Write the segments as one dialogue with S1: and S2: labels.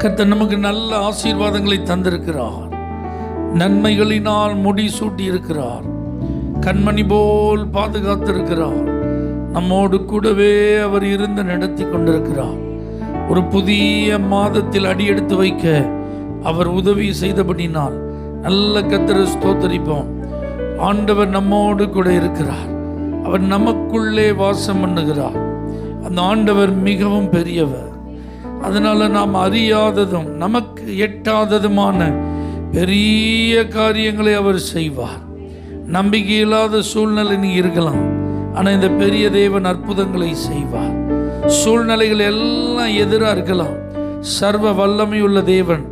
S1: கர்த்தர் நமக்கு நல்ல ஆசீர்வாதங்களை தந்திருக்கிறார். நன்மைகளினால் முடிசூட்டி இருக்கிறார். கண்மணி போல் பாதுகாத்திருக்கிறார். நம்மோடு கூடவே அவர் இருந்து நடத்தி கொண்டிருக்கிறார். ஒரு புதிய மாதத்தில் அடியெடுத்து வைக்க அவர் உதவி செய்தபடினால் நல்ல கர்த்தரை ஸ்தோத்தரிப்போம். ஆண்டவர் நம்மோடு கூட இருக்கிறார். அவர் நமக்குள்ளே வாசம் பண்ணுகிறார். அந்த ஆண்டவர் மிகவும் பெரியவர். அதனால நாம் அறியாததும் நமக்கு எட்டாததுமான பெரிய காரியங்களை அவர் செய்வார். நம்பிக்கை இல்லாத சூழ்நிலை நீ இருக்கலாம், ஆனால் இந்த பெரிய தேவன் அற்புதங்களை செய்வார். சூழ்நிலைகள் எல்லாம் எதிராக இருக்கலாம், சர்வ வல்லமையுள்ள தேவன்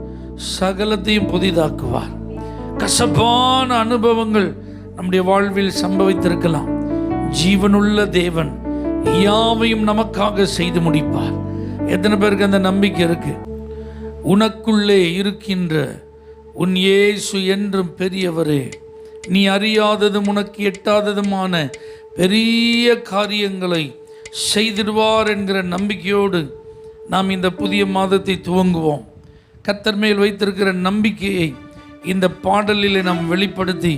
S1: சகலத்தையும் புதிதாக்குவார். கசப்பான அனுபவங்கள் நம்முடைய வாழ்வில் சம்பவித்திருக்கலாம், ஜீவனுள்ள தேவன் யாவையும் நமக்காக செய்து முடிப்பார். எத்தனை பேருக்கு அந்த நம்பிக்கை இருக்கு? உனக்குள்ளே இருக்கின்ற உன் இயேசு என்றும் பெரியவரே, நீ அறியாததும் உனக்கு எட்டாததுமான பெரிய காரியங்களை செய்திடுவார் என்கிற நம்பிக்கையோடு நாம் இந்த புதிய மாதத்தை துவங்குவோம். கர்த்தர் மேல் வைத்திருக்கிற நம்பிக்கையை இந்த பாடலில் நாம் வெளிப்படுத்தி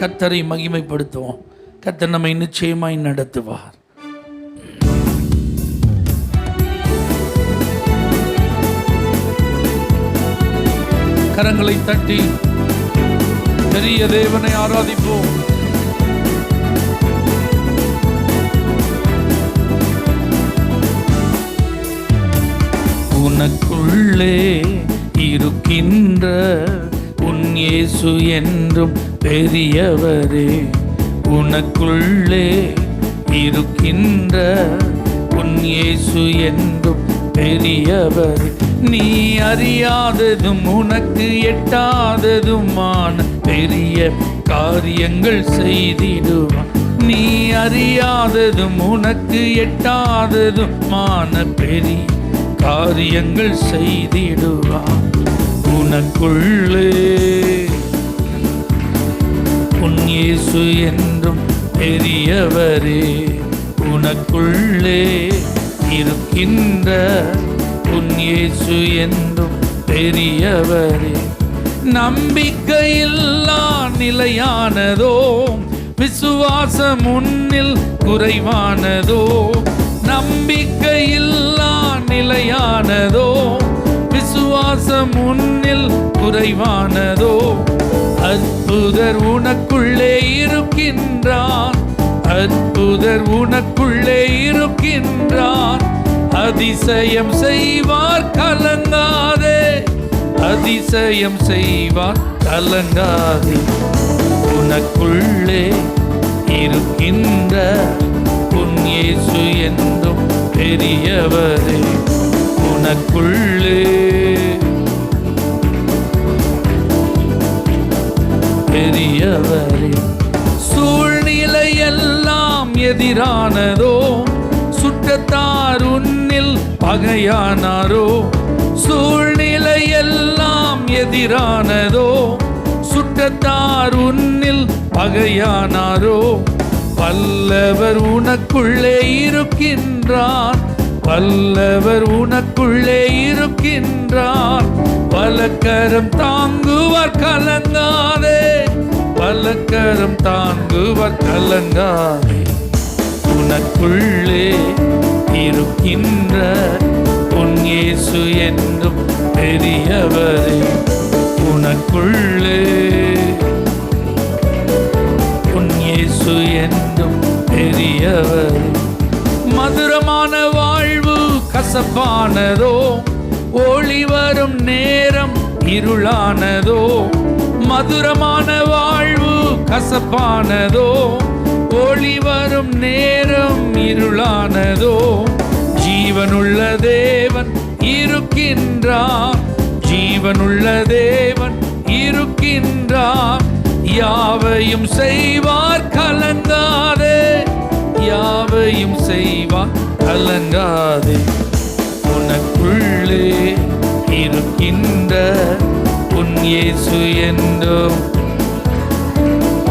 S1: கர்த்தரை மகிமைப்படுத்துவோம். கர்த்தர் நம்மை நிச்சயமாய் நடத்துவார். கரங்களை தட்டி பெரிய தேவனை ஆராதிப்போம். உனக்குள்ளே இருக்கின்ற உன் இயேசு என்றும் பெரியவரே, உனக்குள்ளே இருக்கின்ற உன் இயேசு என்றும் பெரியவரே, நீ அறியாததும் உனக்கு எட்டாததுமான பெரிய காரியங்கள் செய்திடுவான். நீ அறியாததும் உனக்கு எட்டாததுமான பெரிய காரியங்கள் செய்திடுவான். உனக்குள்ளே உன் இயேசு என்றும் பெரியவரே, உனக்குள்ளே இருக்கின்ற உன் இயேசு என்றும் பெரியவரே. நம்பிக்கையில்லா நிலையானதோ, விசுவாசம் உன்னில் குறைவானதோ. நம்பிக்கையில்லா நிலையானதோ, விசுவாசம் உன்னில் குறைவானதோ. அற்புதர் உனக்குள்ளே இருக்கின்றான், அற்புதர் உனக்குள்ளே இருக்கின்றான். அதிசயம் செய்வார் கலங்காதே, அதிசயம் செய்வார் கலங்காதே. உனக்குள்ளே இருக்கின்ற உன் இயேசு என்றும் பெரியவரே, உனக்குள்ளே பெரியவரே. சூழ்நிலை எல்லாம் எதிரானதோ, சுற்றத்தார் உன்னில் பகையானாரோ. சூழ்நிலை எல்லாம் எதிரானதோ, சுற்றத்தார் உன்னில் பகையானாரோ. வல்லவர் உனக்குள்ளே இருக்கின்றார், வல்லவர் உனக்குள்ளே இருக்கின்றார். வலக்கரம் தாங்குவார் கலங்காதே, வலக்கரம் தாங்குவார் கலங்காதே. உனக்குள்ளே இருக்கின்ற உன் இயேசு என்றும் பெரியவரே, உனக்குள்ளே உன் இயேசு என்றும் பெரியவரே. மதுரமான வாழ்வு கசப்பானதோ, ஒளி வரும் நேரம் இருளானதோ. மதுரமான வாழ்வு கசப்பானதோ, ஒளி வரும் நேரம் இருளானதோ. ஜீவனுள்ள தேவன் இருக்கின்றார், ஜீவனுள்ள தேவன் இருக்கின்றார். யாவையும் செய்வார் கலங்காதே, யாவையும் செய்வார் கலங்காதே. உனக்குள்ளே இருக்கின்ற உன் இயேசு என்றும்,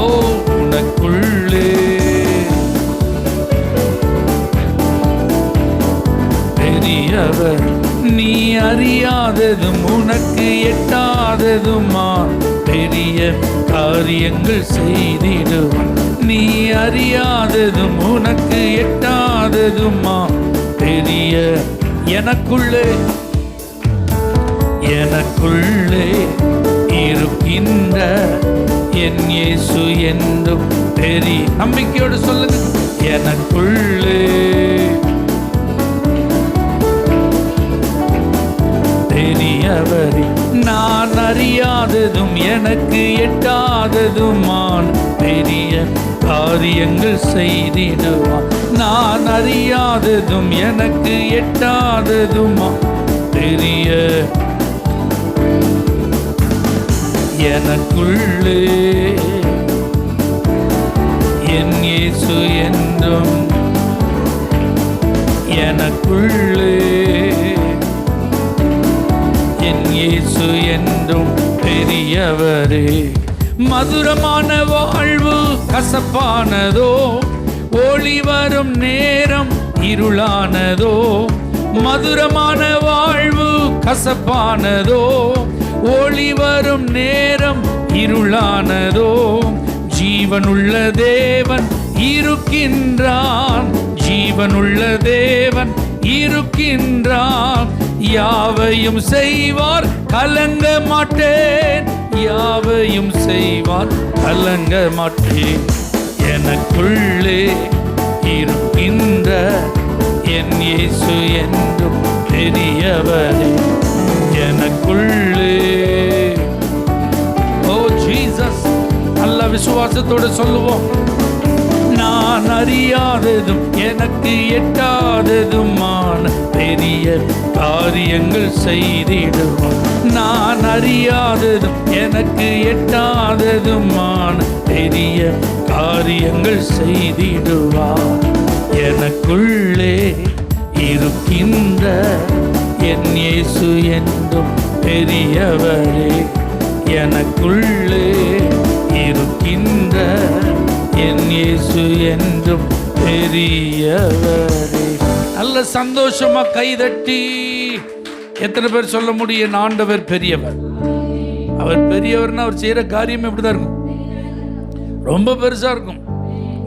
S1: ஓ உனக்குள்ளே பெரியவர். நீ அறியாததும் காரியங்கள் செய்திடுவார். நீ அறியாததும் உனக்கு எட்டாததுமா பெரிய எனக்குள்ளே இருக்கின்ற என் இயேசு என்றும் பெரிய. நம்பிக்கையோடு சொல்லுங்க, எனக்குள்ளே பெரியவரே. நான் அறியாததும் எனக்கு எட்டாததுமான் பெரிய காரியங்கள் செய்திடுவான். நான் அறியாததும் எனக்கு எட்டாததுமா பெரிய எனக்குள்ளே என் இயேசு என்றும் எனக்குள்ளே என் இயேசு என்றும் பெரியவரே. மதுரமான வாழ்வு கசப்பானதோ, ஒளி வரும் நேரம் இருளானதோ. மதுரமான வாழ்வு கசப்பானதோ, ஒளி வரும் நேரம் இருளானதோ. ஜீவனுள்ள தேவன் இருக்கின்றான், ஜீவனுள்ள தேவன் இருக்கின்றான். யாவையும் செய்வார் கலங்க மாட்டேன், யாவையும் செய்வார் கலங்க மாட்டேன். எனக்குள்ளே இருக்கின்ற என் இயேசு என்றும் பெரியவரே. எனக்குள்ளே. ஓ ஜீசஸ், நல்ல விசுவாசத்தோடு சொல்லுவோம். நான் அறியாததும் எனக்கு எட்டாததுமான பெரிய காரியங்கள் செய்திடுவார். நான் அறியாததும் எனக்கு எட்டாததுமான பெரிய காரியங்கள் செய்திடுவார். எனக்குள்ளே இருக்கின்ற என் இயேசு என்றும் பெரியவரே. எனக்குள்ளே இருக்கின்ற என் இயேசு என்றும் பெரியவரே. நல்ல சந்தோஷமா கைதட்டி எத்தனை பேர் சொல்ல முடியும், என் ஆண்டவர் பெரியவர். அவர் பெரியவர்னா அவர் செய்யற காரியம் எப்படிதான் இருக்கும், ரொம்ப பெருசா இருக்கும்.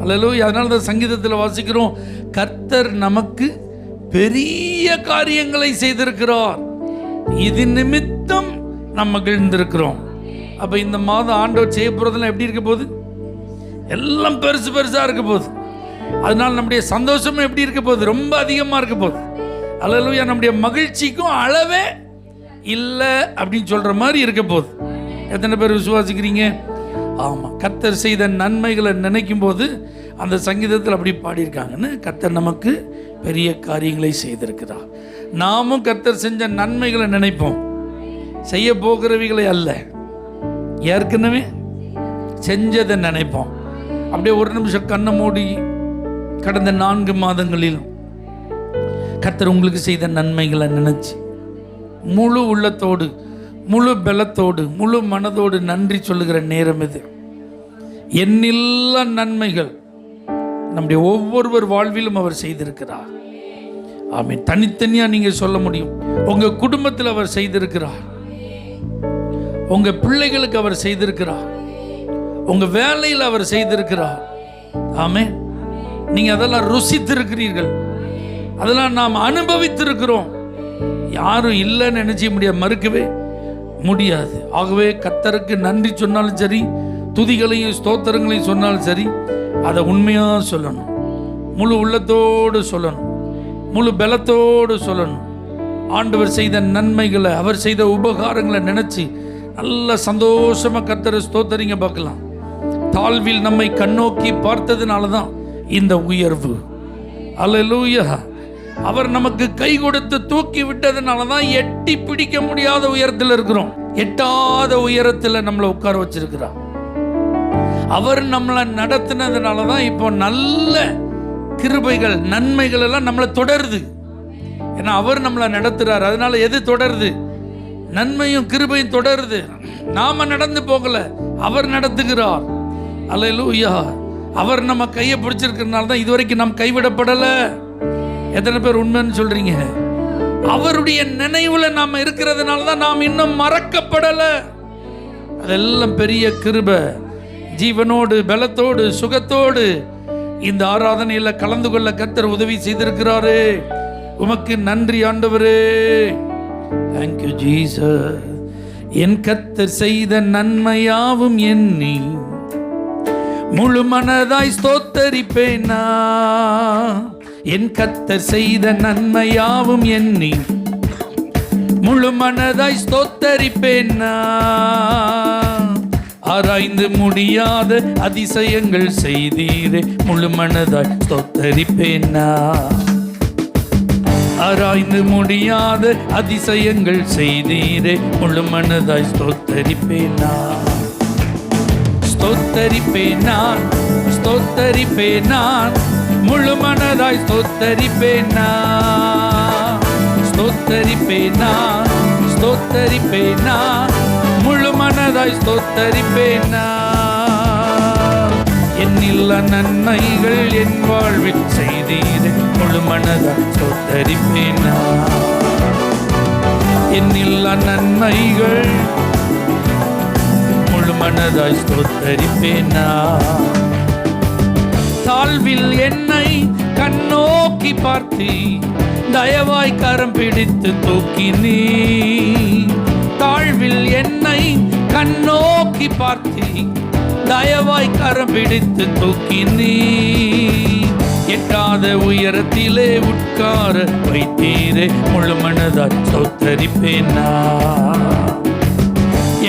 S1: அல்லேலூயா. அதனால தான் சங்கீதத்தில் வாசிக்கிறோம், கர்த்தர் நமக்கு பெரிய காரியங்களை செய்திருக்கிறார், இது நிமித்தம் நம்ம மகிழ்ந்திருக்கிறோம். அப்ப இந்த மாதம் ஆண்டவர் செய்ய போறதெல்லாம் எப்படி இருக்க போகுது, எல்லாம் பெருசு பெருசா இருக்க போகுது. அதனால நம்முடைய சந்தோஷமும் எப்படி இருக்க போகுது, ரொம்ப அதிகமா இருக்க போகுது. அல்லேலூயா. நம்முடைய மகிழ்ச்சிக்கும் அளவே இல்லை அப்படின்னு சொல்ற மாதிரி இருக்க போகுது. எத்தனை பேர் விசுவாசிக்கிறீங்க? ஆமா, கர்த்தர் செய்த நன்மைகளை நினைக்கும் போது அந்த சங்கீதத்தில் அப்படி பாடியிருக்காங்கன்னு, கர்த்தர் நமக்கு பெரிய காரியங்களை செய்திருக்கிறார். நாமும் கர்த்தர் செஞ்ச நன்மைகளை நினைப்போம், செய்ய போகிறவைகளை அல்ல, ஏற்கனவே செஞ்சதை நினைப்போம். அப்படியே ஒரு நிமிஷம் கண்ணை மூடி கடந்த 4 மாதங்களிலும் கர்த்தர் உங்களுக்கு செய்த நன்மைகளை நினைச்சு முழு உள்ளத்தோடு, முழு பலத்தோடு, முழு மனதோடு நன்றி சொல்லுகிற நேரம் இது. எண்ணில்லா நன்மைகள் நம்முடைய ஒவ்வொருவர் வாழ்விலும் அவர் செய்திருக்கிறார். ஆமென். தனித்தனியா நீங்க சொல்ல முடியும். உங்க குடும்பத்தில் அவர் செய்திருக்கிறார், உங்க பிள்ளைகளுக்கு அவர் செய்திருக்கிறார், உங்க வேலையில் அவர் செய்திருக்கிறார். ஆமென். நீங்க அதெல்லாம் ருசித்திருக்கிறீர்கள், அதெல்லாம் நாம் அனுபவித்திருக்கிறோம். யாரும் இல்லைன்னு நினைச்ச முடியாது, மறுக்கவே முடியாது. ஆகவே கர்த்தருக்கு நன்றி சொன்னாலும் சரி, துதிகளையும் ஸ்தோத்திரங்களையும் சொன்னாலும் சரி, அதை உண்மையாக சொல்லணும், முழு உள்ளத்தோடு சொல்லணும், முழு பலத்தோடு சொல்லணும். ஆண்டவர் செய்த நன்மைகளை, அவர் செய்த உபகாரங்களை நினைச்சு நல்ல சந்தோஷமா கர்த்தரை ஸ்தோத்தரிங்க பார்க்கலாம். தாழ்வில் நம்மை கண்ணோக்கி பார்த்ததுனால தான் இந்த உயர்வு. அல்லேலூயா. அவர் நமக்கு கை கொடுத்து தூக்கி விட்டதுனால தான் எட்டி பிடிக்க முடியாத உயரத்தில் இருக்கிறோம். எட்டாத உயரத்தில் நம்மளை உட்கார வச்சிருக்கிறார். அவர் நம்மளை நடத்தினதுனால தான் இப்போ நல்ல கிருபைகள், நன்மைகள் எல்லாம் நம்மளை தொடருது. ஏன்னா அவர் நம்மளை நடத்துறார், அதனால எது தொடருது? நன்மையும் கிருபையும் தொடருது. நாம நடந்து போகல, அவர் நடத்துகிறார். அல்லேலூயா. அவர் நம்ம கையை பிடிச்சிருக்கிறதுனால தான் இதுவரைக்கும் நாம் கைவிடப்படலை. எத்தனை பேர் உண்மைன்னு சொல்றீங்க? அவருடைய நினைவுல நாம இருக்கிறதுனால தான் நாம் இன்னும் மறக்கப்படலை. அதெல்லாம் பெரிய கிருபை. ஜீவனோடு பலத்தோடு சுகத்தோடு இந்த ஆராதனையில் கலந்து கொள்ள கர்த்தர் உதவி செய்திருக்கிறாரே. உமக்கு நன்றி ஆண்டவரே. Thank you Jesus. என் கர்த்தர் செய்த நன்மையாவும் எண்ணி முழு மனதாய் ஸ்தோத்தரிப்பேனா. என் கர்த்தர் செய்த நன்மையாவும் எண்ணி முழு மனதாய் ஸ்தோத்தரிப்பேனா. ஆராய்ந்து முடியாத அதிசயங்கள் செய்தீரே, முழு மனதாய் ஸ்தோத்தரிப்பேனா. ஆராய்ந்து முடியாத அதிசயங்கள் செய்தீரே, முழு மனதாய் ஸ்தோத்தரிப்பேனா. ஸ்தோத்தரிப்பேனான், ஸ்தோத்தரிப்பேனான், முழு மனதாய் ஸ்தோத்தரிப்பேனா. ஸ்தோத்தரிப்பேனான், ஸ்தோத்தரிப்பேனான், முழு மனதாய் ஸ்தோத்தரிப்பேனா. என்னில்லா நன்மைகள் என் வாழ்வில் செய்தீரே, முழு மனதாய் ஸ்தோத்தரிப்பேனா. என்னில்லா நன்மைகள் முழு மனதாய் ஸ்தோத்தரிப்பேனா. தாழ்வில் என்னை கண்ணோக்கி பார்த்தி தயவாய் கரம் பிடித்து தூக்கினீ. தாழ்வில் என்னை கண்ணோக்கி பார்த்தி தயவாய் கரம் பிடித்து தூக்கினீ. எட்டாத உயரத்திலே உட்கார வைத்தீரே, முழு மனதாய் ஸ்தோத்தரிப்பேனா.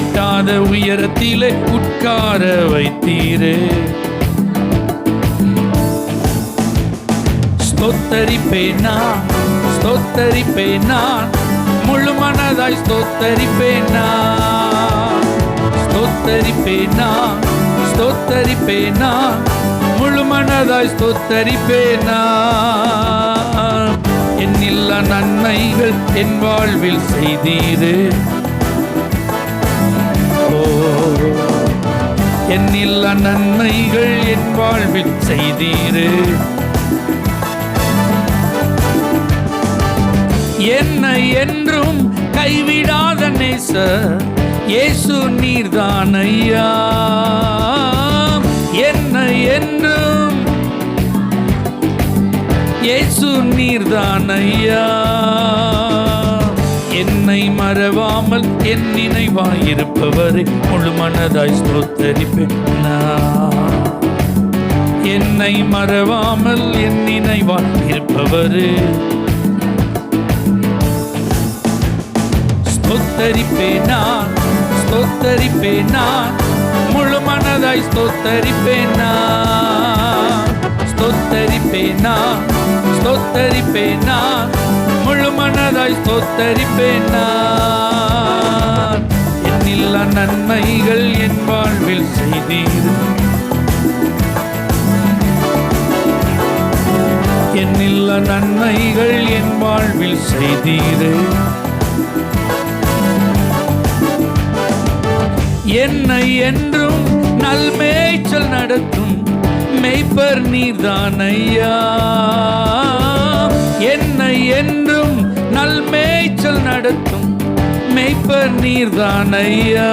S1: எட்டாத உயரத்திலே உட்கார வைத்தீரே. ஸ்தோத்தரிப்பேனா, ஸ்தோத்தரிப்பேனா, முழு மனதாய் ஸ்தோத்தரிப்பேனா. ஸ்தோத்தரிப்பேனா, ஸ்தோத்தரிப்பேனா, முழு மனதாய் ஸ்தோத்தரிப்பேனா. என்னில்லா நன்மைகள் என் வாழ்வில் செய்தீரே. என்னில்லா நன்மைகள் என் வாழ்வில் செய்தீரே. என்னை என்றும் கைவிடாத நேசர் இயேசு நீர்தான் ஐயா. என்னை என்றும் இயேசு நீர்தான் ஐயா. என்னை மறவாமல் என் நினைவாயிருப்பவரை முழு மனதாய் ஸ்தோத்தரிப்பேனா. என்னை மறவாமல் என் நினைவாயிருப்பவரே. ஸ்தோத்தரிப்பேனா, ஸ்தோத்தரிப்பேனா, முழு மனதாய் ஸ்தோத்தரிப்பேனா. ஸ்தோத்தரிப்பேனா, ஸ்தோத்தரிப்பேனா, முழு மனதாய் ஸ்தோத்தரிப்பேனா. என்னில்லா நன்மைகள் என் வாழ்வில் செய்தீர். என்னில்லா நன்மைகள் என் வாழ்வில் செய்தீரே. என்னை என்றும் நல்மேய்ச்சல் நடத்தும் மெய்ப்பர் நீர்தான் ஐயா. என்னை என்றும் நல்மேய்ச்சல் நடத்தும் மெய்ப்பர் நீர்தான் ஐயா.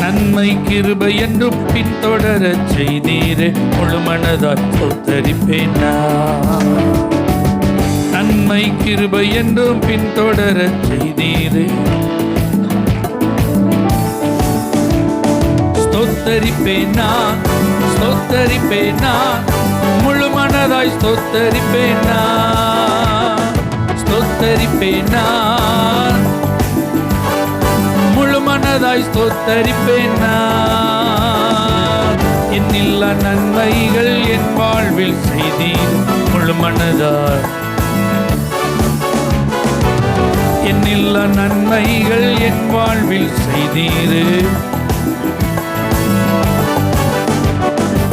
S1: நன்மை கிருபை என்றும் பின்தொடர செய்தீரே, முழு மனதாய் ஸ்தோத்தரிப்பேனா. நன்மை கிருபை என்றும் பின்தொடர செய்தீரே. ஸ்தோத்தரிப்பேனா, ஸ்தோத்தரிப்பேனா, முழு மனதாய் ஸ்தோத்தரிப்பேனா. ஸ்தோத்தரிப்பேனா, முழு மனதாய் ஸ்தோத்தரிப்பேனா. என்னில்லா நன்மைகள் என் வாழ்வில் செய்தீர், முழு மனதாய். என்னில்லா நன்மைகள் என் வாழ்வில் செய்தீர்.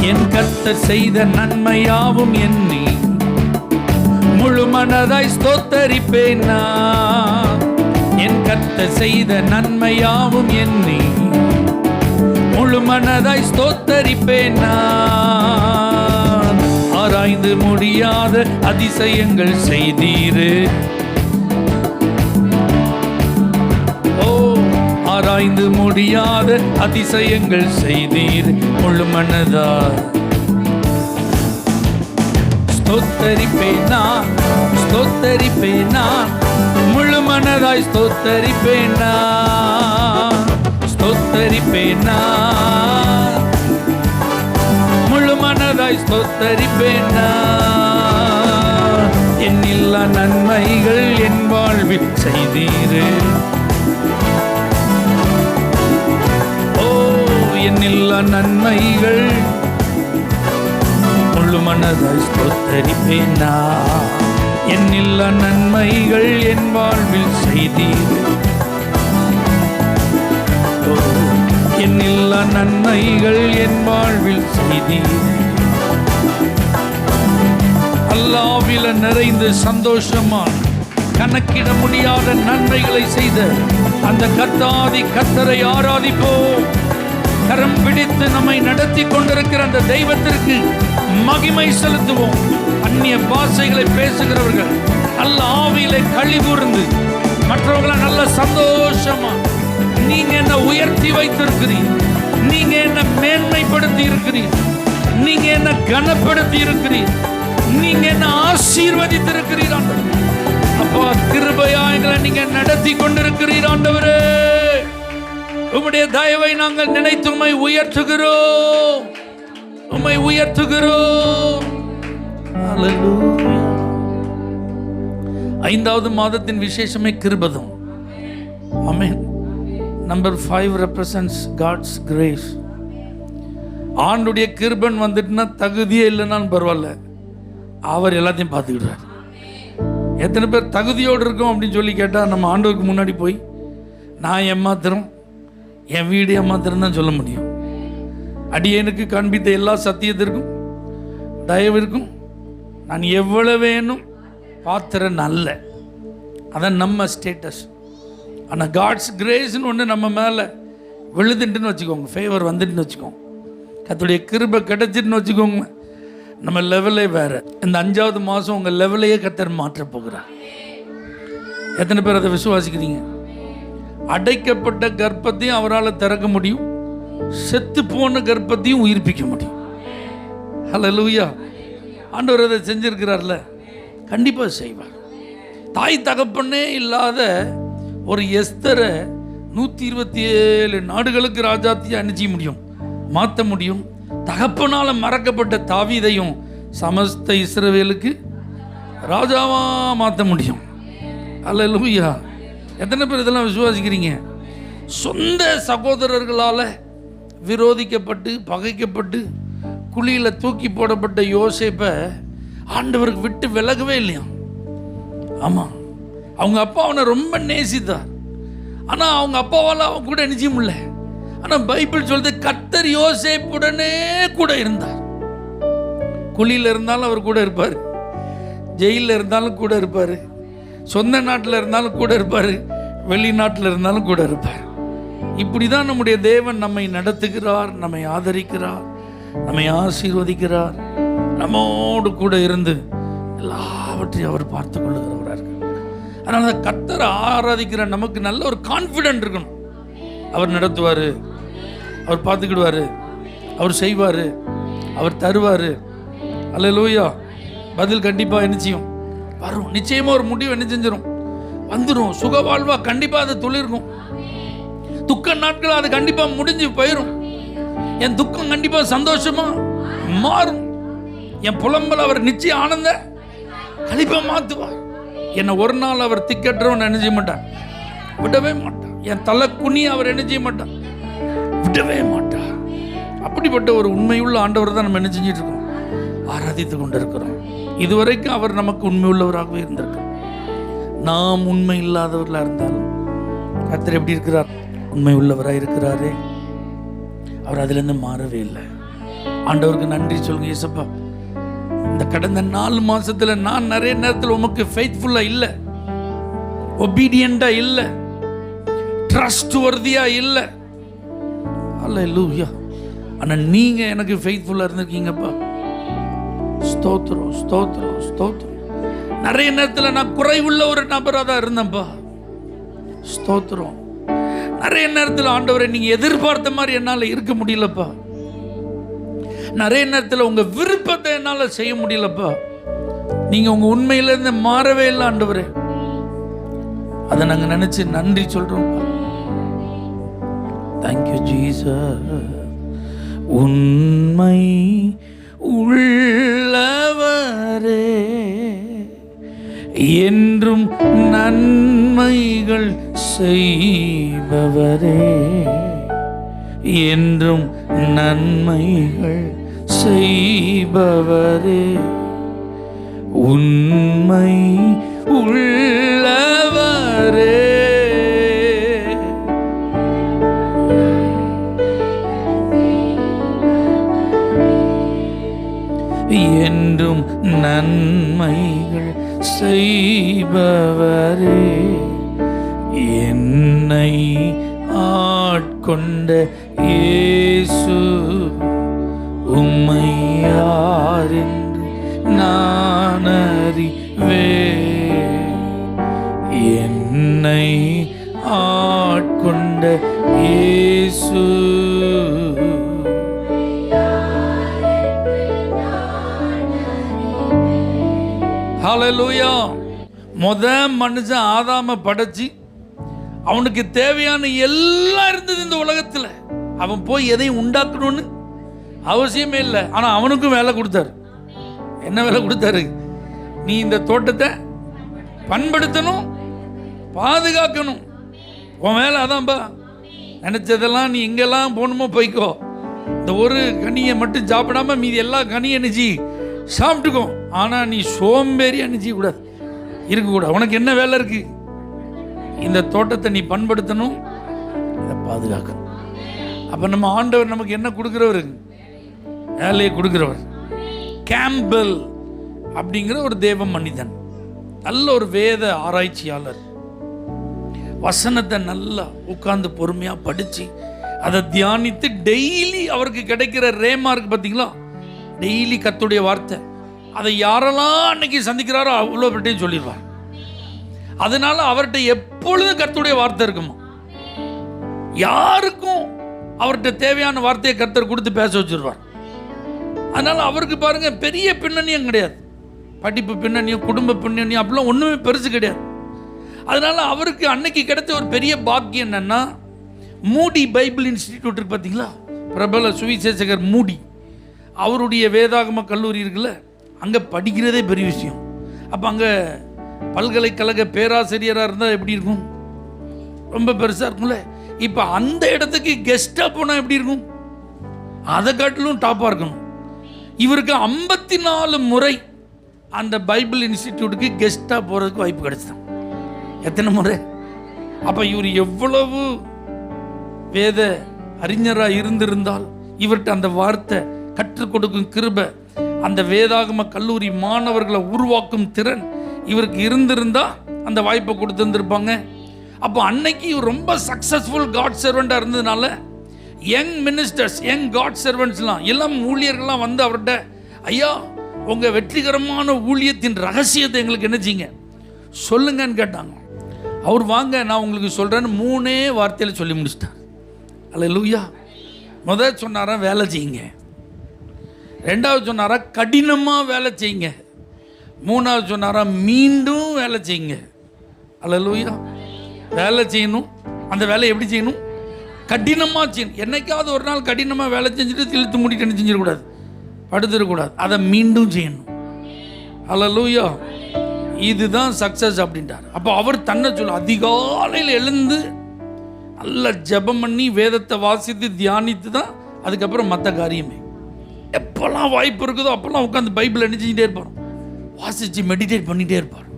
S1: என் கர்த்தர் செய்த நன்மையாவும் எண்ணி முழு மனதாய் ஸ்தோத்தரிப்பேனா. என் கர்த்தர் செய்த நன்மையாவும் எண்ணி முழு மனதாய் ஸ்தோத்தரிப்பேனா. ஆராய்ந்து முடியாத அதிசயங்கள் செய்தீரே. ஆராய்ந்து முடியாத அதிசயங்கள் செய்தீர் முழு மனதாய். ஸ்தோத்தரிப்பேன் நான், ஸ்தோத்தரிப்பேன் நான், முழு மனதாய் ஸ்தோத்தரிப்பேன் நான், ஸ்தோத்தரிப்பேன் நான், முழு மனதாய் ஸ்தோத்தரிப்பேன் நான். எண்ணில்லா நன்மைகள் என் வாழ்வில் செய்தீரே, ஓ எண்ணில்லா நன்மைகள் முழு மனதாய் ஸ்தோத்தரிப்பேன் நான். எண்ணில்லா நன்மைகள் என் வாழ்வில் செய்தீரே, ஓ எண்ணில்லா நன்மைகள் என் வாழ்வில் செய்தீரே. அல்லாஹ்வில நிறைந்து சந்தோஷமான கணக்கிட முடியாத நன்மைகளை செய்த அந்த கர்த்தாதி கர்த்தரை ஆராதிப்போம். கரம் பிடித்து நம்மை நடத்தி கொண்டிருக்கிற அந்த தெய்வத்திற்கு மகிமை செலுத்துவோம். அந்நிய பாஷைகளை பேசுகிறவர்கள் நல்ல ஆவியிலே களி கூர்ந்து மற்றவர்களை நல்ல சந்தோஷமா, நீங்க என்ன உயர்த்தி வைத்திருக்கிறீர், நீங்க என்ன மேன்மைப்படுத்தி இருக்கிறீர், நீங்க என்ன கனப்படுத்தி இருக்கிறீர், நீங்க என்ன ஆசீர்வதித்து இருக்கிறீர் ஆண்டவரே. அப்பா கிருபையா எங்களை நீங்க நடத்தி கொண்டிருக்கிறீர் ஆண்டவரே. உம்முடைய தயவை நாங்கள் நினைத்து உம்மை உயர்த்துகிறோம், உம்மை உயர்த்துகிறோம். ஹல்லேலூயா. 5வது மாதத்தின் விசேஷமே கிருபதம். Amen. Number 5 represents God's grace. ஆண்டுடைய கிருபன் வந்துட்டுனா தகுதியே இல்லைன்னாலும் பரவாயில்ல, அவர் எல்லாத்தையும் பார்த்துக்கிட்டார். எத்தனை பேர் தகுதியோடு இருக்கோம் அப்படின்னு சொல்லி கேட்டால் நம்ம ஆண்டவருக்கு முன்னாடி போய் நான் ஏமாத்திரம், என் வீடு ஏமாத்திரம் தான் சொல்ல முடியும். அடியேனுக்கு காண்பித்த எல்லா சத்தியத்திற்கும் தயவிற்கும் நான் எவ்வளவு வேணும் பாத்திரம் நல்ல, அதான் நம்ம ஸ்டேட்டஸ். ஆனால் காட்ஸ் கிரேஸ்ன்னு ஒன்று நம்ம மேலே விழுதுட்டுன்னு வச்சுக்கோங்க, ஃபேவர் வந்துட்டுன்னு வச்சுக்கோங்க, கர்த்தருடைய கிருபை கிடைச்சிட்டுன்னு வச்சுக்கோங்க, நம்ம லெவலே வேறு. இந்த 5வது மாதம் உங்கள் லெவலையே கர்த்தர் மாற்ற போகிறார். எத்தனை பேர் அதை விசுவாசிக்கிறீங்க? அடைக்கப்பட்ட கர்ப்பத்தையும் அவரால் திறக்க முடியும், செத்து போன கர்ப்பத்தையும் உயிர்ப்பிக்க முடியும். ஹல்லேலூயா. ஆண்டவர் அதை செஞ்சிருக்கிறார்ல, கண்டிப்பாக செய்வார். தாய் தகப்பனே இல்லாத ஒரு எஸ்தரை 127 நாடுகளுக்கு ராஜாத்தியை அனுப்பிக்க முடியும், மாற்ற முடியும். தகப்பனால மறக்கப்பட்ட தாவீதையும் சமஸ்த இஸ்ரவேலுக்கு ராஜாவா மாற்ற முடியும். ஹல்லேலூயா. எத்தனை பேர் இதெல்லாம் விசுவாசிக்கிறீங்க? சொந்த சகோதரர்களால் விரோதிக்கப்பட்டு பகைக்கப்பட்டு குழியில் தூக்கி போடப்பட்ட யோசேப்பை ஆண்டவருக்கு விட்டு விலகவே இல்லையா? ஆமாம், அவங்க அப்பா அவனை ரொம்ப நேசித்தார். ஆனால் அவங்க அப்பாவால் அவன் கூட நிச்சய முடியல. ஆனால் பைபிள் சொல்லுது கர்த்தர் யோசேப்புடனே கூட இருந்தார். குழியில் இருந்தாலும் அவர் கூட இருப்பார், ஜெயிலில் இருந்தாலும் கூட இருப்பார், சொந்த நாட்டில் இருந்தாலும் கூட இருப்பார், வெளிநாட்டில் இருந்தாலும் கூட இருப்பார். இப்படி தான் நம்முடைய தேவன் நம்மை நடத்துகிறார், நம்மை ஆதரிக்கிறார், நம்மை ஆசீர்வதிக்கிறார், நம்மோடு கூட இருந்து எல்லாவற்றையும் அவர் பார்த்து கொள்ளுகிறவராக இருக்கார். அதனால கர்த்தரை ஆராதிக்கிற நமக்கு நல்ல ஒரு கான்ஃபிடென்ட் இருக்கணும். அவர் நடத்துவார், அவர் பார்த்துக்கிடுவார், அவர் செய்வார், அவர் தருவார். அல்லேலூயா. பதில் கண்டிப்பாக என்ன செய்யும்? வரும். நிச்சயமாக ஒரு முடிவு என்ன செஞ்சிடும்? வந்துடும். சுகவாழ்வா கண்டிப்பாக அது துளிர்க்கும். துக்க நாட்கள் அது கண்டிப்பாக முடிஞ்சு போயிடும். என் துக்கம் கண்டிப்பாக சந்தோஷமா மாறும். என் புலம்பல் அவர் நிச்சயம் ஆனந்த கண்டிப்பாக மாற்றுவார். என்னை ஒரு நாள் அவர் திக்கற்றவன் என்ன செய்ய மாட்டார், விடவே மாட்டார். என் தலை குனி அவர் என்ன செய்ய மாட்டார், விடவே மாட்டார். அப்படிப்பட்ட ஒரு உண்மையுள்ள ஆண்டவர் தான் நம்ம என்ன செஞ்சிட்டு இருக்கோம், ஆராதித்து கொண்டு இருக்கிறோம். இதுவரைக்கும் அவர் நமக்கு உண்மை உள்ளவராகவே இருந்திருக்கிறார். நாம் உண்மை இல்லாதவர்களாக இருந்தாலும் கர்த்தர் எப்படி இருக்கிறார்? உண்மை உள்ளவராக இருக்கிறாரே. அவர் அதிலிருந்து மாறவே இல்லை. ஆண்டவருக்கு நன்றி சொல்லுங்க. இயேசப்பா, இந்த கடந்த 4 மாசத்துல நான் நிறைய நேரத்தில் உமக்கு ஃபெய்த்ஃபுல்லா இல்லை, ஒபீடியண்டா இல்லை, ட்ரஸ்ட் வர்தியா இல்லை. அல்லேலூயா. ஆனா நீங்க எனக்கு ஃபெய்த்ஃபுல்லா இருந்திருக்கீங்கப்பா. ஸ்தோத்திரம், ஸ்தோத்திரம், ஸ்தோத்திரம். நிறைய நேரத்தில் நான் குறைவுள்ள ஒரு நபராக தான் இருந்தேன்ப்பா. ஸ்தோத்திரம். நிறைய நேரத்தில் ஆண்டவரை நீங்க எதிர்பார்த்த மாதிரி என்னால் இருக்க முடியலப்பா, நிறைய நேரத்தில் உங்க விருப்பத்தை என்னால் செய்ய முடியலப்பா, நீங்க உங்க உண்மையிலிருந்து மாறவே இல்லை ஆண்டவரே. அதை நாங்க நினைச்சு நன்றி சொல்றோம். Thank you Jesus. உண்மை உள்ளவரே, என்றும் நன்மைகள் செய்பவரே, என்றும் நன்மைகள் செய்பவரே, உண்மை உள்ளவரே, என்றும் நன்மைகள் செய்பவரே, என்னை ஆட்கொண்ட இயேசு உம்மை யாரென்று நான் அறிவேன், என்னை ஆட்கொண்ட இயேசு. ஹல்லேலூயா. மனுஷன் ஆதாம படைச்சு அவனுக்கு தேவையான எல்லாம் இருந்தது இந்த உலகத்தில். அவன் போய் எதையும் உண்டாக்கணும்னு அவசியமே இல்லை. ஆனா அவனுக்கும் வேலை கொடுத்தாரு. என்ன வேலை கொடுத்தாரு? நீ இந்த தோட்டத்தை பண்படுத்தணும், பாதுகாக்கணும். உன் வேலை அதான்பா. நினைச்சதெல்லாம் நீ எங்கெல்லாம் போகணுமோ போய்க்கோ, இந்த ஒரு கனியை மட்டும் சாப்பிடாம மீதி எல்லா கனியை நினைச்சி சாப்பிட்டுக்கோ. ஆனா நீ சோம்பேறியா நினைச்சி கூடாது, இருக்கக்கூடாது. உனக்கு என்ன வேலை இருக்கு? இந்த தோட்டத்தை நீ பண்படுத்தணும், இதை பாதுகாக்கணும். அப்ப நம்ம ஆண்டவர் நமக்கு என்ன கொடுக்கிறவர்? வேலையை கொடுக்கிறவர். கேம்பல் அப்படிங்கிற ஒரு தேவ மனிதன், நல்ல ஒரு வேத ஆராய்ச்சியாளர், வசனத்தை நல்லா உட்கார்ந்து பொறுமையா படிச்சு அதை தியானித்து டெய்லி அவருக்கு கிடைக்கிற ரேமா இருக்கு பார்த்தீங்களா, டெய்லி கர்த்தருடைய வார்த்தை, அதை யாரெல்லாம் அன்னைக்கு சந்திக்கிறாரோ அவ்வளோ பற்றியும் சொல்லிடுவார். அதனால அவர்கிட்ட எப்பொழுதும் கர்த்தருடைய வார்த்தை இருக்குமா. யாருக்கும் அவர்கிட்ட தேவையான வார்த்தையை கர்த்தர் கொடுத்து பேச வச்சிருவார். அதனால அவருக்கு பாருங்க பெரிய பின்னணியும் கிடையாது, படிப்பு பின்னணியும் குடும்ப பின்னணியும் அப்படிலாம் ஒன்றுமே பெருசு கிடையாது. அதனால அவருக்கு அன்னைக்கு கிடைச்ச ஒரு பெரிய பாக்கியம் என்னன்னா, மூடி பைபிள் இன்ஸ்டிடியூட் இருக்கு பார்த்தீங்களா, பிரபல சுவிசேஷகர் மூடி, அவருடைய வேதாகம கல்லூரி இருக்குல்ல, அங்கே படிக்கிறதே பெரிய விஷயம். அப்போ அங்கே பல்கலைக்கழக பேராசிரியராக இருந்தால் எப்படி இருக்கும்? ரொம்ப பெருசாக இருக்கும்ல. இப்போ அந்த இடத்துக்கு கெஸ்டாக போனால் எப்படி இருக்கும்? அதை காட்டிலும் டாப்பாக இருக்கணும். இவருக்கு 54 முறை அந்த பைபிள் இன்ஸ்டிடியூட்டுக்கு கெஸ்டாக போகிறதுக்கு வாய்ப்பு கிடைச்சிதான். எத்தனை முறை? அப்போ இவர் எவ்வளவு வேத அறிஞராக இருந்திருந்தால் இவர்கிட்ட அந்த வார்த்தை கற்றுக் கொடுக்கும் கிருபை, அந்த வேதாகம கல்லூரி மாணவர்களை உருவாக்கும் திறன் இவருக்கு இருந்திருந்தா அந்த வாய்ப்பை கொடுத்துருந்துருப்பாங்க. அப்போ அன்னைக்கு இவர் ரொம்ப சக்சஸ்ஃபுல் காட் சர்வெண்டாக இருந்ததுனால யங் மினிஸ்டர்ஸ், யங் காட் சர்வெண்ட்ஸ்லாம், எல்லாம் ஊழியர்கள்லாம் வந்து அவர்கிட்ட, ஐயா உங்கள் வெற்றிகரமான ஊழியத்தின் ரகசியத்தை எங்களுக்கு என்ன செய்யுங்க சொல்லுங்கன்னு கேட்டாங்க. அவர் வாங்க நான் உங்களுக்கு சொல்கிறேன்னு 3 வார்த்தையில் சொல்லி முடிச்சிட்டார். அல்லேலூயா. முதல் சொன்னாரா வேலை செய்யுங்க, 2வது சொன்னாரா கடினமாக வேலை செய்யுங்க, 3வது சொன்னாரா மீண்டும் வேலை செய்யுங்க. அல்லேலூயா. வேலை செய்யணும். அந்த வேலையை எப்படி செய்யணும்? கடினமாக செய்யணும். என்னைக்காவது ஒரு நாள் கடினமாக வேலை செஞ்சுட்டு இழுத்து மூடிட்டு என்ன செஞ்சிடக்கூடாது, படுத்துடக்கூடாது, அதை மீண்டும் செய்யணும். அல்லேலூயா. இதுதான் சக்சஸ் அப்படின்றார். அப்போ அவர் தன்னை சொல்ல அதிகாலையில் எழுந்து நல்ல ஜெபம் பண்ணி வேதத்தை வாசித்து தியானித்து தான் அதுக்கப்புறம் மற்ற காரியமே. எப்போல்லாம் வாய்ப்பு இருக்குதோ அப்போல்லாம் உட்காந்து பைபிள் நினைச்சிக்கிட்டே இருப்பார், வாசித்து மெடிடேட் பண்ணிகிட்டே இருப்பார்.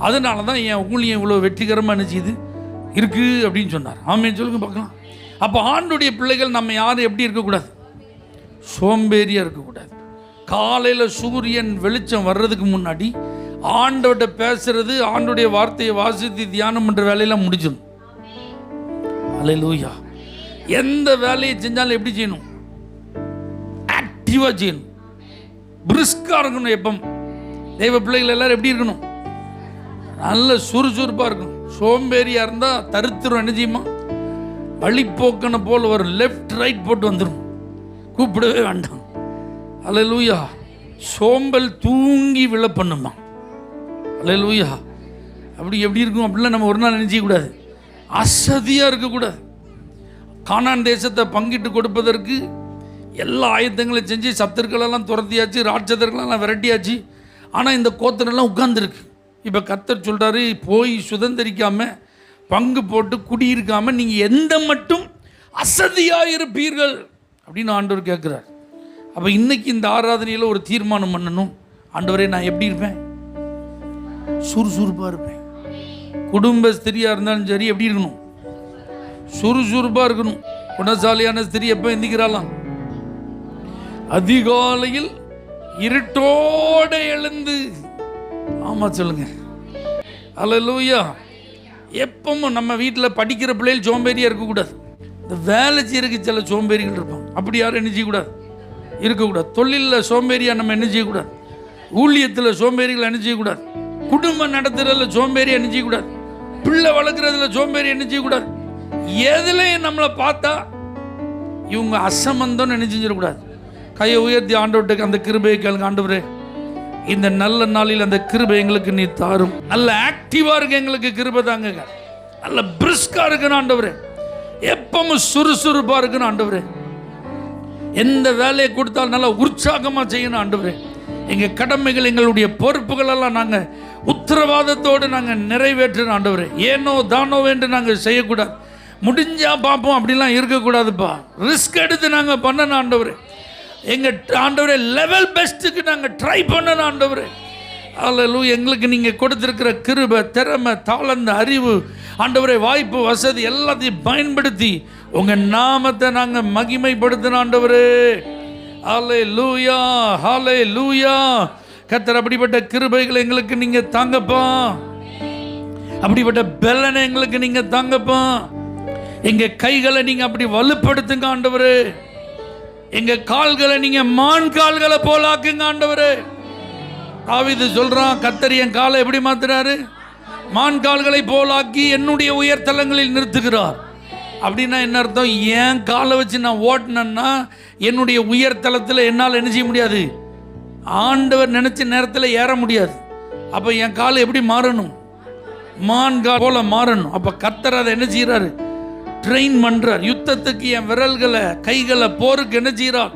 S1: அதனால தான் என் ஊழியம் இவ்வளோ வெற்றிகரமாக நினச்சிது இருக்குது அப்படின்னு சொன்னார். ஆமென் சொல்லுங்க பார்க்கலாம். அப்போ ஆண்டுடைய பிள்ளைகள் நம்ம யாரும் எப்படி இருக்கக்கூடாது? சோம்பேறியாக இருக்கக்கூடாது. காலையில் சூரியன் வெளிச்சம் வர்றதுக்கு முன்னாடி ஆண்டவர்கிட்ட பேசுறது, ஆண்டுடைய வார்த்தையை வாசித்து தியானம் பண்ணுற வேலையெல்லாம் முடிச்சிடும். அல்லேலூயா. எந்த வேலையை செஞ்சாலும் எப்படி செய்யணும்? ஆக்டிவாக செய்யணும், பிரிஸ்காக இருக்கணும். எப்போ தெய்வ பிள்ளைகள் எல்லாரும் எப்படி இருக்கணும்? நல்ல சுறுசுறுப்பாக இருக்கணும். சோம்பேறியாக இருந்தால் தருத்திரம் என்ன செய்யுமா? வழிப்போக்கனை போல் வரும், லெஃப்ட் ரைட் போட்டு வந்துடும், கூப்பிடவே வேண்டாம். அல்லேலூயா. சோம்பல் தூங்கி விழ பண்ணுமா. அல்லேலூயா. அப்படி எப்படி இருக்கும் அப்படிலாம் நம்ம ஒரு நாள் நினைச்சக்கூடாது. அசதியாக இருக்கக்கூடாது. கானான் தேசத்தை பங்கிட்டு கொடுப்பதற்கு எல்லா ஆயத்தங்களையும் செஞ்சு சத்துருக்களெல்லாம் துரத்தியாச்சு, ராட்சதர்களெல்லாம் விரட்டியாச்சு. ஆனால் இந்த கோத்திரம்லாம் உட்கார்ந்துருக்கு. இப்போ கர்த்தர் சொல்கிறாரு, போய் சுதந்திரிக்காமல் பங்கு போட்டு குடியிருக்காமல் நீங்கள் எந்த மட்டும் அசதியாக இருப்பீர்கள் அப்படின்னு ஆண்டவர் கேட்குறார். அப்போ இன்றைக்கி இந்த ஆராதனையில் ஒரு தீர்மானம் பண்ணணும். ஆண்டவரே, நான் எப்படி இருப்பேன்? சுறுசுறுப்பாக இருப்பேன். குடும்ப ஸ்திரியாக இருந்தாலும் சரி, எப்படி இருக்கணும்? சுறுசுறுப்பாக இருக்கணும். குணசாலியான ஸ்திரி எப்போ எந்திக்கிறாளாம்? அதிகாலையில் இருட்டோட எழுந்து. ஆமாம், சொல்லுங்க. அல்லேலூயா. எப்பவும் நம்ம வீட்டில் படிக்கிற பிள்ளைகள் சோம்பேறியாக இருக்கக்கூடாது. இந்த வேலை செய்யறதுக்கு சில சோம்பேறிகள் இருப்பாங்க. அப்படி யாரும் என்ன செய்யக்கூடாது? இருக்கக்கூடாது. தொழிலில் சோம்பேறியாக நம்ம என்ன செய்யக்கூடாது? ஊழியத்தில் சோம்பேறிகள் என்ன செய்யக்கூடாது? குடும்பம் நடத்துறதுல சோம்பேறி என்ன செய்யக்கூடாது? பிள்ளை வளர்க்குறதுல சோம்பேறி என்ன செய்யக்கூடாது? எதுலையும் நம்மளை பார்த்தா இவங்க அசம்பந்தம் என்ன செஞ்சிடக்கூடாது. கையை உயர்த்தி ஆண்டவர்கிட்ட அந்த கிருபையை கேளுங்க. ஆண்டவரே, இந்த நல்ல நாளில் அந்த கிருபை எங்களுக்கு நீ தாரும். நல்ல ஆக்டிவா இருக்கு, எங்களுக்கு கிருபை தாங்க. நல்ல பிரிஸ்கா இருக்குன்னு ஆண்டவரே, எப்பவும் சுறுசுறுப்பா இருக்குன்னு ஆண்டவரே, எந்த வேலையை கொடுத்தாலும் நல்லா உற்சாகமா செய்யணும் ஆண்டவரே. எங்க கடமைகள், எங்களுடைய பொறுப்புகள் எல்லாம் நாங்க உத்தரவாதத்தோடு நாங்க நிறைவேற்றணும் ஆண்டவரே. ஏனோ தானோ என்று நாங்க செய்யக்கூடாது. முடிஞ்சா பார்ப்போம் அப்படிலாம் இருக்கக்கூடாதுப்பா. ரிஸ்க் எடுத்து நாங்க பண்ணணும் ஆண்டவரே. எங்க ஆண்டவரே லெவல் பெஸ்ட்டுக்கு நாங்க ட்ரை பண்ணணும் ஆண்டவரே. அல்லேலூயா. எங்களுக்கு நீங்க கொடுத்திருக்கிற கிருபை, திறமை, தாளந்த, அறிவு ஆண்டவரே, வாய்ப்பு, வசதி எல்லாத்தையும் பயன்படுத்தி உங்க நாமத்தை நாங்க மகிமைப்படுத்தணும் ஆண்டவரே. ஹல்லேலூயா, ஹல்லேலூயா. கர்த்தர், அப்படிப்பட்ட கிருபைகளை எங்களுக்கு நீங்க தாங்கப்பா. அப்படிப்பட்ட பலனை எங்களுக்கு நீங்க தாங்கப்பா. எங்க கைகளை நீங்க அப்படி வலுப்படுத்துங்க ஆண்டவரே. எங்க கால்களை நீங்க மான் கால்களை போலாக்குங்க ஆண்டவரே. தாவீது சொல்றான், கர்த்தர் என் காலை எப்படி மாத்துறாரு? மான் கால்களை போலாக்கி என்னுடைய உயர்தலங்களில் நிறுத்துகிறார். அப்படின்னா என்ன அர்த்தம்? என் காலை வச்சு நான் ஓட்டினேன்னா என்னுடைய உயர்தலத்தில் என்னால் என்ன செய்ய முடியாது? ஆண்டவர் நினைச்ச நேரத்தில் ஏற முடியாது. அப்போ என் காலை எப்படி மாறணும்? மான் கால் போல மாறணும். அப்போ கர்த்தர் அதை என்ன செய்யறாரு? ட்ரெயின் பண்றார். யுத்தத்துக்கு என் விரல்களை, கைகளை போருக்கு என்ன செய்யறார்?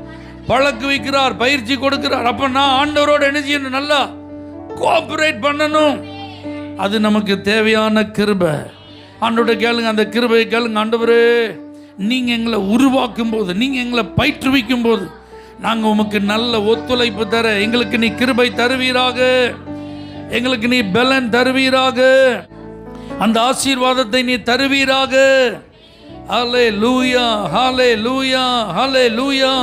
S1: பழக்க வைக்கிறார், பயிற்சி கொடுக்கிறார். அப்ப நான் ஆண்டவரோட என்ன செய்யணும்? நல்லா கோஆபரேட் பண்ணணும். அது நமக்கு தேவையான கிருபை. ஆண்டவரோட கேளுங்க, அந்த கிருபையை கேளுங்க. ஆண்டவரே, நீங்க எங்களை உருவாக்கும் போது, நீங்க எங்களை பயிற்றுவிக்கும் போது நாங்கள் உமக்கு நல்ல ஒத்துழைப்பு தர எங்களுக்கு நீ கிருபை தருவீராக. எங்களுக்கு நீ பலன் தருவீராக. அந்த ஆசீர்வாதத்தை நீ தருவீராக. ஹல்லேலூயா, ஹல்லேலூயா, ஹல்லேலூயா.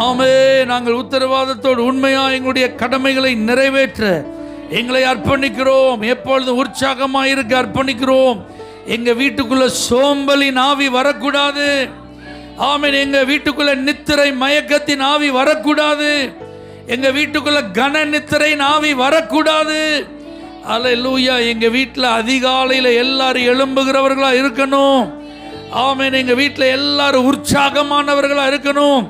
S1: ஆமே. நாங்கள் உத்தரவாதத்தோடு உண்மையா எங்களுடைய கடமைகளை நிறைவேற்ற எங்களை அர்ப்பணிக்கிறோம். எப்பொழுது உற்சாகமாக இருக்க அர்ப்பணிக்கிறோம். எங்க வீட்டுக்குள்ள சோம்பலின் ஆவி வரக்கூடாது. ஆமென். எங்க வீட்டுக்குள்ள நித்திரை மயக்கத்தின் ஆவி வரக்கூடாது. எங்க வீட்டுக்குள்ள கன நித்திரையின் ஆவி வரக்கூடாது. அல்லேலூயா. எங்க வீட்டில் அதிகாலையில் எல்லாரும் எழும்புகிறவர்களா இருக்கணும். ஆமென். எங்க வீட்டில் எல்லாரும் உற்சாகமானவர்களா இருக்கணும்.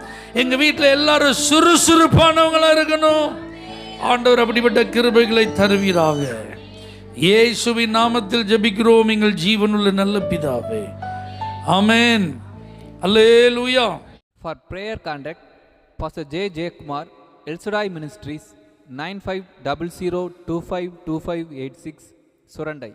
S1: எங்க வீட்டில் எல்லாரும் சுறுசுறுப்பானவங்களா இருக்கணும். ஆண்டவர் அப்படிப்பட்ட கிருபைகளை தருவீராக. இயேசுவின் நாமத்தில் ஜெபிக்கிறோம் எங்கள் ஜீவனுள்ள நல்ல பிதாவே. ஆமென். அல்லேலூயா.
S2: For prayer contact, Pastor J. J. Kumar, El Shaddai Ministries, 9500252586, Surandai.